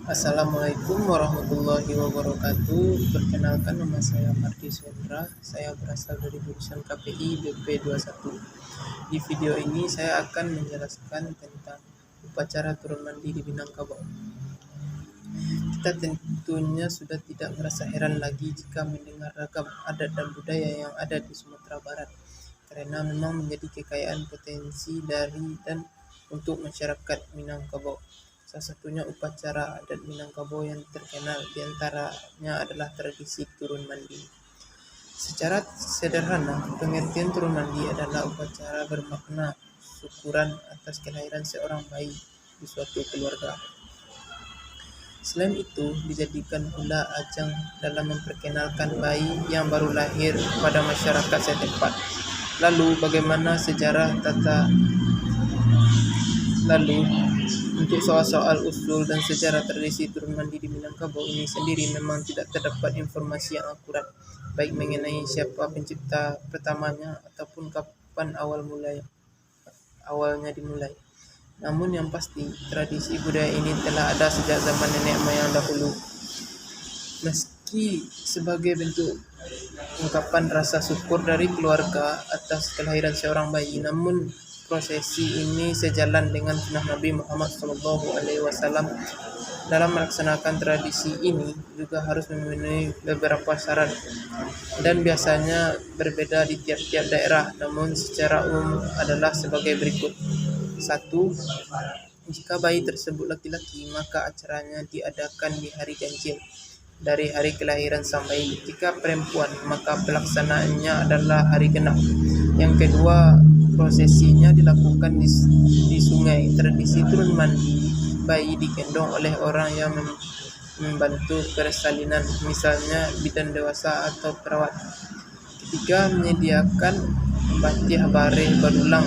Assalamualaikum warahmatullahi wabarakatuh. Perkenalkan, nama saya Mardi Sendra. Saya berasal dari jurusan KPI BP21. Di video ini saya akan menjelaskan tentang upacara turun mandi di Minangkabau. Kita tentunya sudah tidak merasa heran lagi jika mendengar ragam adat dan budaya yang ada di Sumatera Barat, karena memang menjadi kekayaan potensi dari dan untuk masyarakat Minangkabau. Salah satunya upacara adat Minangkabau yang terkenal diantaranya adalah tradisi turun mandi. Secara sederhana, pengertian turun mandi adalah upacara bermakna syukuran atas kelahiran seorang bayi di suatu keluarga. Selain itu, dijadikan pula ajang dalam memperkenalkan bayi yang baru lahir kepada masyarakat setempat. Lalu, bagaimana sejarah Lalu, untuk soal-soal usul dan sejarah tradisi turun mandi di Minangkabau ini sendiri memang tidak terdapat informasi yang akurat, baik mengenai siapa pencipta pertamanya ataupun kapan awalnya dimulai. Namun yang pasti, tradisi budaya ini telah ada sejak zaman nenek moyang dahulu. Meski sebagai bentuk ungkapan rasa syukur dari keluarga atas kelahiran seorang bayi, namun prosesi ini sejalan dengan sunnah Nabi Muhammad SAW. Dalam melaksanakan tradisi ini juga harus memenuhi beberapa syarat dan biasanya berbeda di tiap-tiap daerah, namun secara umum adalah sebagai berikut. 1. Jika bayi tersebut laki-laki, maka acaranya diadakan di hari ganjil dari hari kelahiran sang bayi. Jika perempuan, maka pelaksanaannya adalah hari genap. Yang kedua, prosesinya dilakukan di sungai. Tradisi turun mandi bayi digendong oleh orang yang membantu persalinan, misalnya bidan dewasa atau perawat. Ketiga, menyediakan batiah bareh badulang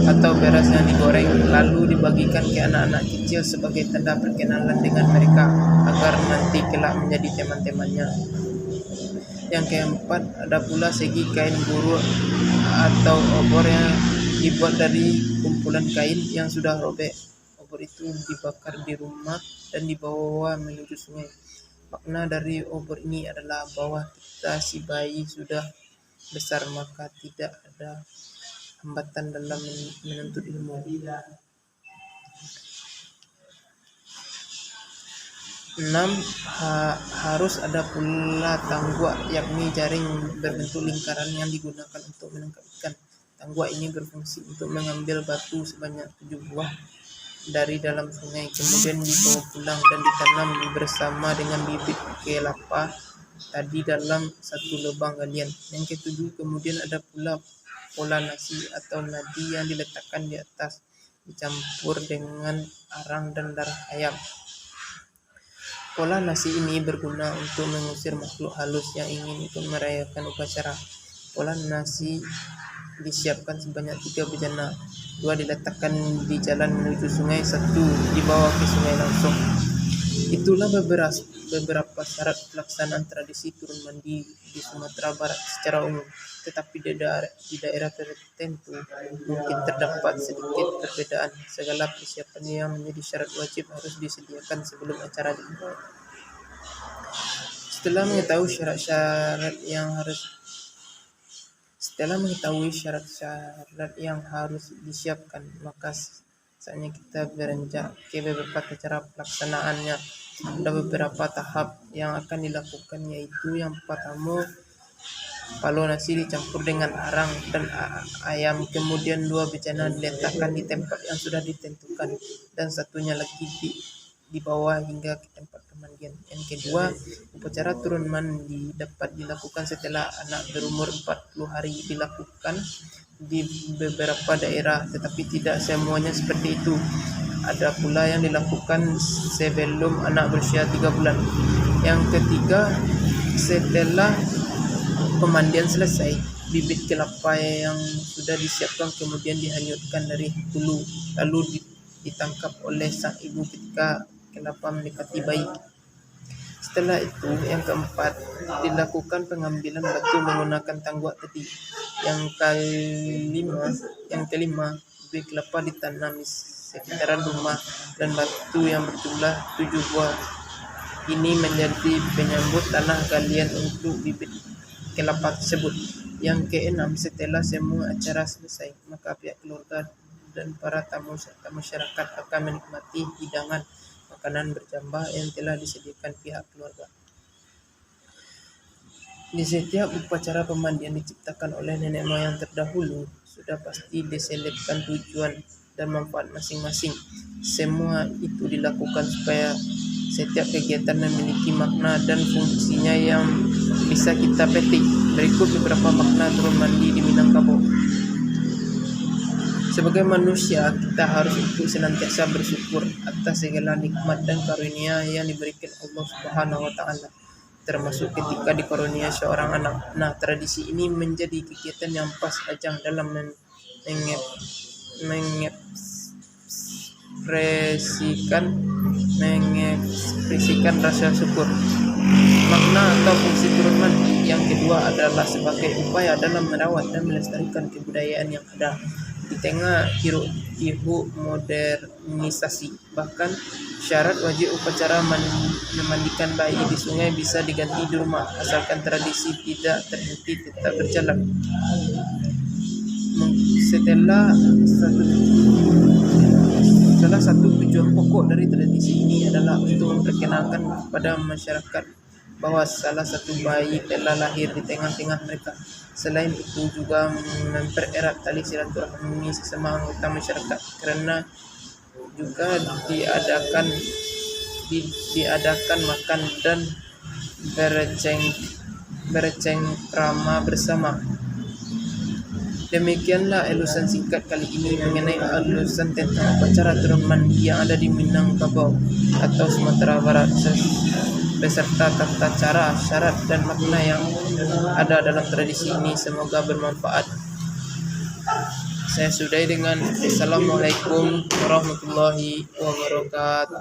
atau beras yang digoreng, lalu dibagikan ke anak-anak kecil sebagai tanda perkenalan dengan mereka agar nanti kelak menjadi teman-temannya. Yang keempat, ada pula segi kain buru atau obor yang dibuat dari kumpulan kain yang sudah robek. Obor itu dibakar di rumah dan dibawa menuju sungai. Makna dari obor ini adalah bahwa ketika si bayi sudah besar maka tidak ada hambatan dalam menuntut ilmu. 6. Harus ada pula tanggua, yakni jaring berbentuk lingkaran yang digunakan untuk menangkap ikan. Tanggua ini berfungsi untuk mengambil batu sebanyak 7 buah dari dalam sungai, kemudian dibawa pulang dan ditanam bersama dengan bibit kelapa tadi dalam satu lubang galian. Yang ketujuh, kemudian ada pula pola nasi atau nadi yang diletakkan di atas, dicampur dengan arang dan darah ayam. Pola nasi ini berguna untuk mengusir makhluk halus yang ingin ikut merayakan upacara. Pola nasi disiapkan sebanyak 3 bejana, 2 diletakkan di jalan menuju sungai, 1 dibawa ke sungai langsung. Itulah beberapa syarat pelaksanaan tradisi turun mandi di Sumatera Barat secara umum, tetapi di daerah tertentu mungkin terdapat sedikit perbedaan. Segala persiapan yang menjadi syarat wajib harus disediakan sebelum acara dimulai. Setelah mengetahui syarat-syarat yang harus disiapkan, maka saatnya kita beranjak ke beberapa cara pelaksanaannya. Ada beberapa tahap yang akan dilakukan, yaitu yang pertama, palo nasi dicampur dengan arang dan ayam, kemudian 2 bejana diletakkan di tempat yang sudah ditentukan dan satunya lagi dibawa hingga ke tempat pemandian. Yang kedua, upacara turun mandi dapat dilakukan setelah anak berumur 40 hari. Dilakukan di beberapa daerah, tetapi tidak semuanya seperti itu. Ada pula yang dilakukan sebelum anak berusia 3 bulan. Yang ketiga, setelah pemandian selesai, bibit kelapa yang sudah disiapkan kemudian dihanyutkan dari hulu, lalu ditangkap oleh sang ibu ketika kelapa mendekati bayi. Setelah itu, yang keempat, dilakukan pengambilan batu menggunakan tanggua tadi. Yang kelima, bibit kelapa ditanam di sekitaran rumah dan batu yang berjumlah 7 buah ini menjadi penyambut tanah galian untuk bibit kelapa tersebut. Yang keenam, setelah semua acara selesai, maka pihak keluarga dan para tamu serta masyarakat akan menikmati hidangan makanan berjambah yang telah disediakan pihak keluarga. Di setiap upacara pemandian diciptakan oleh nenek moyang terdahulu, sudah pasti diselipkan tujuan dan manfaat masing-masing. Semua itu dilakukan supaya setiap kegiatan memiliki makna dan fungsinya yang bisa kita petik. Berikut beberapa makna turun mandi di Minangkabau. Sebagai manusia, kita harus untuk senantiasa bersyukur atas segala nikmat dan karunia yang diberikan Allah Subhanahu wa taala, termasuk ketika dikaruniai seorang anak. Nah, tradisi ini menjadi kegiatan yang pas ajang dalam mengekspresikan rasa syukur. Makna atau fungsi turun mandi yang kedua adalah sebagai upaya dalam merawat dan melestarikan kebudayaan yang ada di tengah hiruk-pikuk modernisasi. Bahkan syarat wajib upacara memandikan bayi di sungai bisa diganti di rumah, asalkan tradisi tidak terhenti tetap berjalan. Salah satu tujuan pokok dari tradisi ini adalah untuk memperkenalkan kepada masyarakat bahwa salah satu bayi telah lahir di tengah-tengah mereka. Selain itu juga mempererat tali silaturahmi sesama anggota masyarakat, karena juga diadakan makan dan bercengkrama bersama. Demikianlah elusan singkat kali ini mengenai elusan tentang upacara turun mandi yang ada di Minangkabau atau Sumatera Barat, beserta tata cara, syarat, dan makna yang ada dalam tradisi ini. Semoga bermanfaat. Saya sudahi dengan Assalamualaikum warahmatullahi wabarakatuh.